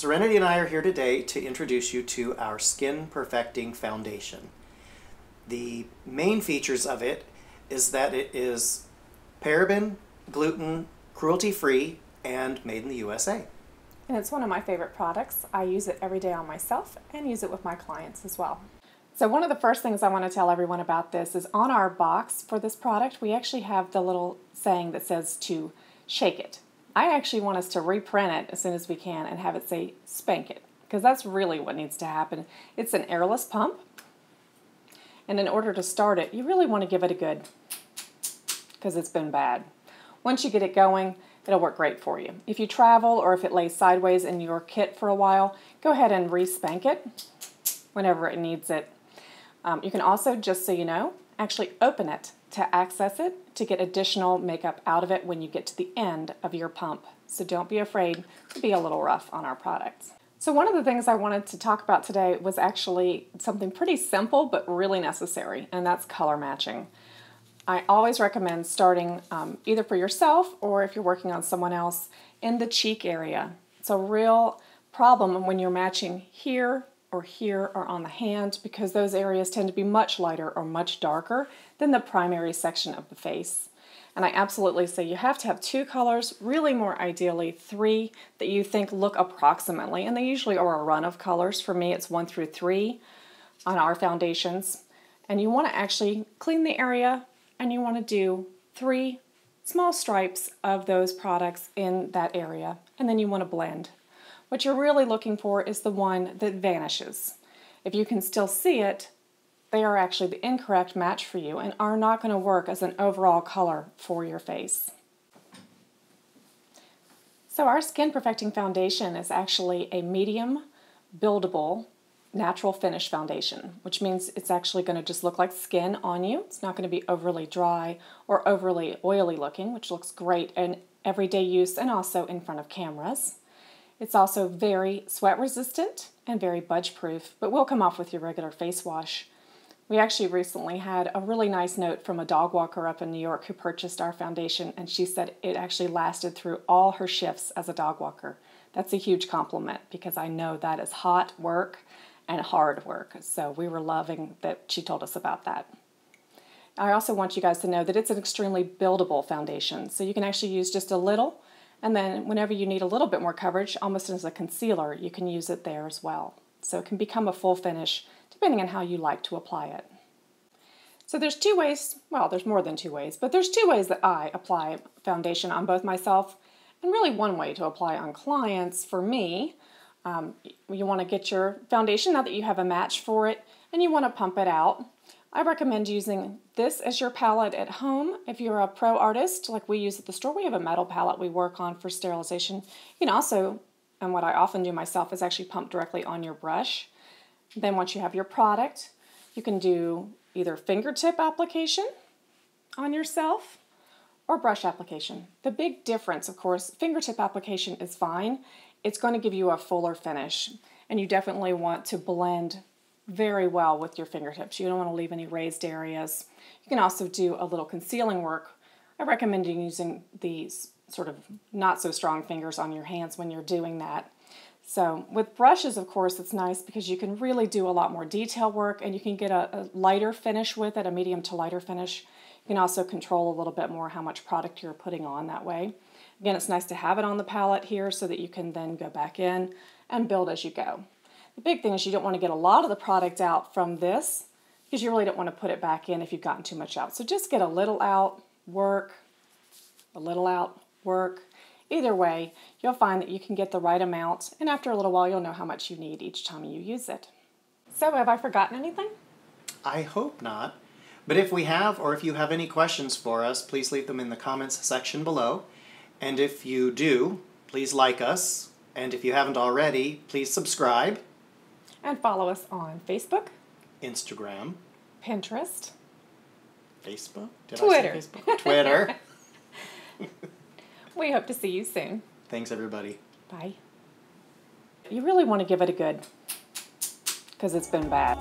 Serenity and I are here today to introduce you to our Skin Perfecting Foundation. The main features of it is that it is paraben, gluten, cruelty-free, and made in the USA. And it's one of my favorite products. I use it every day on myself and use it with my clients as well. So one of the first things I want to tell everyone about this is on our box for this product, we actually have the little saying that says to shake it. I actually want us to reprint it as soon as we can and have it say spank it, because that's really what needs to happen. It's an airless pump, and in order to start it, you really want to give it a good, because it's been bad. Once you get it going, it'll work great for you. If you travel or if it lays sideways in your kit for a while, go ahead and re-spank it whenever it needs it. You can also, just so you know, actually open it to access it, to get additional makeup out of it when you get to the end of your pump. So don't be afraid to be a little rough on our products. So one of the things I wanted to talk about today was actually something pretty simple but really necessary, and that's color matching. I always recommend starting either for yourself or if you're working on someone else in the cheek area. It's a real problem when you're matching here or on the hand, because those areas tend to be much lighter or much darker than the primary section of the face. And I absolutely say you have to have 2 colors, really more ideally 3, that you think look approximately, and they usually are a run of colors. For me, it's 1 through 3 on our foundations. And you want to actually clean the area, and you want to do 3 small stripes of those products in that area, and then you want to blend. What you're really looking for is the one that vanishes. If you can still see it, they are actually the incorrect match for you and are not going to work as an overall color for your face. So our Skin Perfecting Foundation is actually a medium buildable natural finish foundation, which means it's actually going to just look like skin on you. It's not going to be overly dry or overly oily looking, which looks great in everyday use and also in front of cameras. It's also very sweat resistant and very budge proof, but will come off with your regular face wash. We actually recently had a really nice note from a dog walker up in New York who purchased our foundation, and she said it actually lasted through all her shifts as a dog walker. That's a huge compliment, because I know that is hot work and hard work. So we were loving that she told us about that. I also want you guys to know that it's an extremely buildable foundation. So you can actually use just a little, and then whenever you need a little bit more coverage, almost as a concealer, you can use it there as well. So it can become a full finish depending on how you like to apply it. So there's 2 ways, well, there's more than 2 ways, but there's 2 ways that I apply foundation on both myself, and really 1 way to apply on clients. For me, you want to get your foundation now that you have a match for it, and you want to pump it out. I recommend using this as your palette at home. If you're a pro artist like we use at the store, we have a metal palette we work on for sterilization. You can also, and what I often do myself, is actually pump directly on your brush. Then once you have your product, you can do either fingertip application on yourself or brush application. The big difference, of course, fingertip application is fine. It's going to give you a fuller finish, and you definitely want to blend very well with your fingertips. You don't want to leave any raised areas. You can also do a little concealing work. I recommend using these sort of not so strong fingers on your hands when you're doing that. So with brushes, of course, it's nice because you can really do a lot more detail work, and you can get a lighter finish with it, a medium to lighter finish. You can also control a little bit more how much product you're putting on that way. Again, it's nice to have it on the palette here so that you can then go back in and build as you go. The big thing is you don't want to get a lot of the product out from this, because you really don't want to put it back in if you've gotten too much out. So just get a little out, work, a little out, work. Either way, you'll find that you can get the right amount, and after a little while you'll know how much you need each time you use it. So have I forgotten anything? I hope not. But if we have, or if you have any questions for us, please leave them in the comments section below. And if you do, please like us. And if you haven't already, please subscribe. And follow us on Facebook, Instagram, Pinterest, Facebook, Twitter. I say Facebook? Twitter. We hope to see you soon. Thanks, everybody. Bye. You really want to give it a good, because it's been bad.